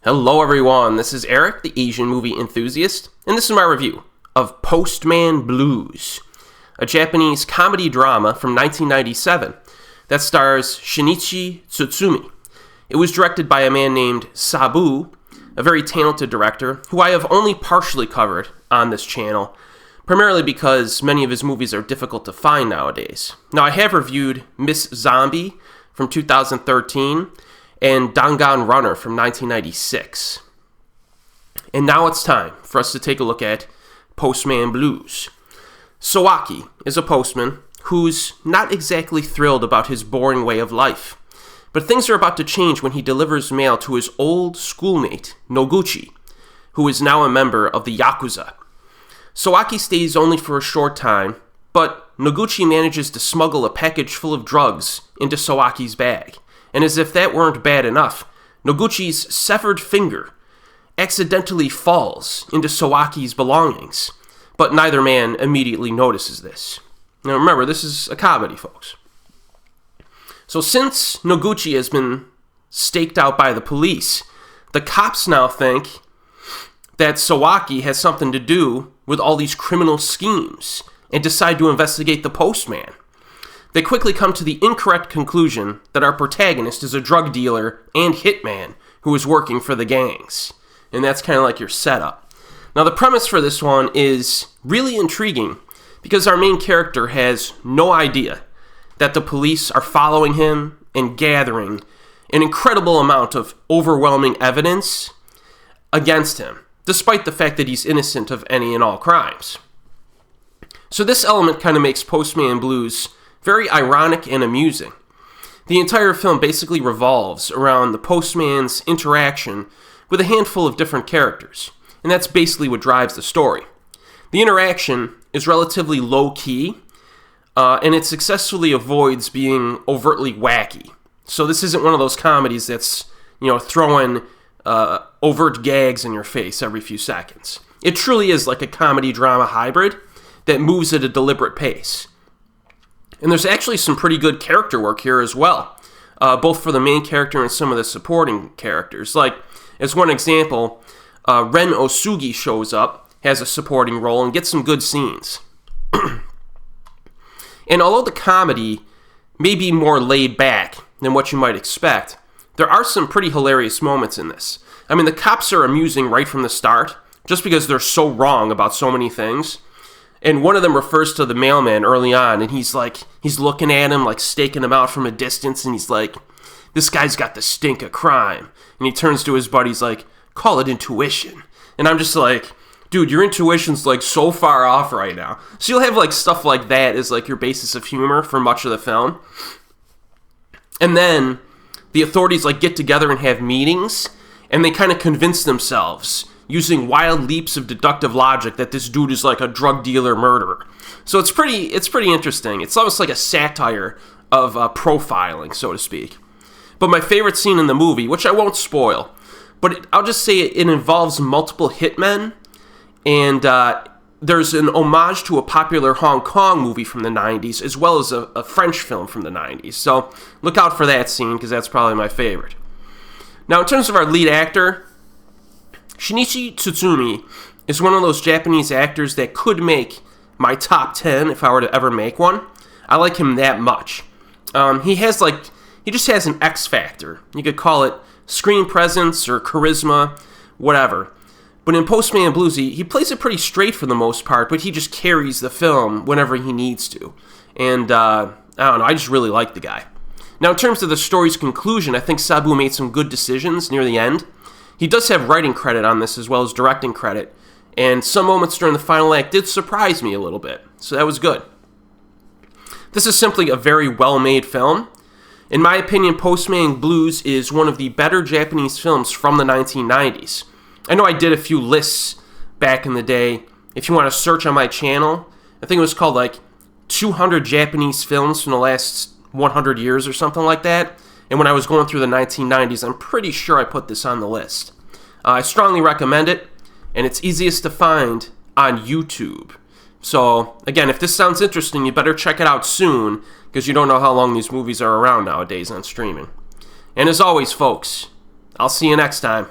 Hello everyone, this is Erik, the Asian movie enthusiast, and this is my review of Postman Blues, a Japanese comedy drama from 1997 that stars Shinichi Tsutsumi. It was directed by a man named Sabu, a very talented director, who I have only partially covered on this channel, primarily because many of his movies are difficult to find nowadays. Now, I have reviewed Miss Zombie from 2013, and Dangan Runner from 1996. And now it's time for us to take a look at Postman Blues. Sawaki is a postman who's not exactly thrilled about his boring way of life, but things are about to change when he delivers mail to his old schoolmate, Noguchi, who is now a member of the Yakuza. Sawaki stays only for a short time, but Noguchi manages to smuggle a package full of drugs into Sawaki's bag. And as if that weren't bad enough, Noguchi's severed finger accidentally falls into Sawaki's belongings, but neither man immediately notices this. Now remember, this is a comedy, folks. So since Noguchi has been staked out by the police, the cops now think that Sawaki has something to do with all these criminal schemes and decide to investigate the postman. They quickly come to the incorrect conclusion that our protagonist is a drug dealer and hitman who is working for the gangs. And that's kind of like your setup. Now, the premise for this one is really intriguing because our main character has no idea that the police are following him and gathering an incredible amount of overwhelming evidence against him, despite the fact that he's innocent of any and all crimes. So this element kind of makes Postman Blues very ironic and amusing. The entire film basically revolves around the postman's interaction with a handful of different characters, and that's basically what drives the story. The interaction is relatively low-key, and it successfully avoids being overtly wacky. So this isn't one of those comedies that's, throwing overt gags in your face every few seconds. It truly is like a comedy-drama hybrid that moves at a deliberate pace. And there's actually some pretty good character work here as well, both for the main character and some of the supporting characters. Like, as one example, Ren Osugi shows up, has a supporting role, and gets some good scenes. And although the comedy may be more laid back than what you might expect, there are some pretty hilarious moments in this. I mean, the cops are amusing right from the start, just because they're so wrong about so many things. And one of them refers to the mailman early on, and he's looking at him, like staking him out from a distance, and he's like, this guy's got the stink of crime. And he turns to his buddies like, call it intuition. And I'm just like, dude, your intuition's like so far off right now. So you'll have like stuff like that as like your basis of humor for much of the film. And then the authorities like get together and have meetings, and they kind of convince themselves using wild leaps of deductive logic that this dude is like a drug dealer murderer. So it's pretty interesting. It's almost like a satire of profiling, so to speak. But my favorite scene in the movie, which I won't spoil, but I'll just say it involves multiple hitmen, and there's an homage to a popular Hong Kong movie from the 90s, as well as a French film from the 90s. So look out for that scene, because that's probably my favorite. Now, in terms of our lead actor, Shinichi Tsutsumi is one of those Japanese actors that could make my top 10 if I were to ever make one. I like him that much. He just has an X factor. You could call it screen presence or charisma, whatever. But in Postman Blues, he plays it pretty straight for the most part, but he just carries the film whenever he needs to. And I don't know, I just really like the guy. Now, in terms of the story's conclusion, I think Sabu made some good decisions near the end. He does have writing credit on this as well as directing credit, and some moments during the final act did surprise me a little bit, so that was good. This is simply a very well-made film. In my opinion, Postman Blues is one of the better Japanese films from the 1990s. I know I did a few lists back in the day. If you want to search on my channel, I think it was called like 200 Japanese films from the last 100 years or something like that. And when I was going through the 1990s, I'm pretty sure I put this on the list. I strongly recommend it, and it's easiest to find on YouTube. So, again, if this sounds interesting, you better check it out soon, because you don't know how long these movies are around nowadays on streaming. And as always, folks, I'll see you next time.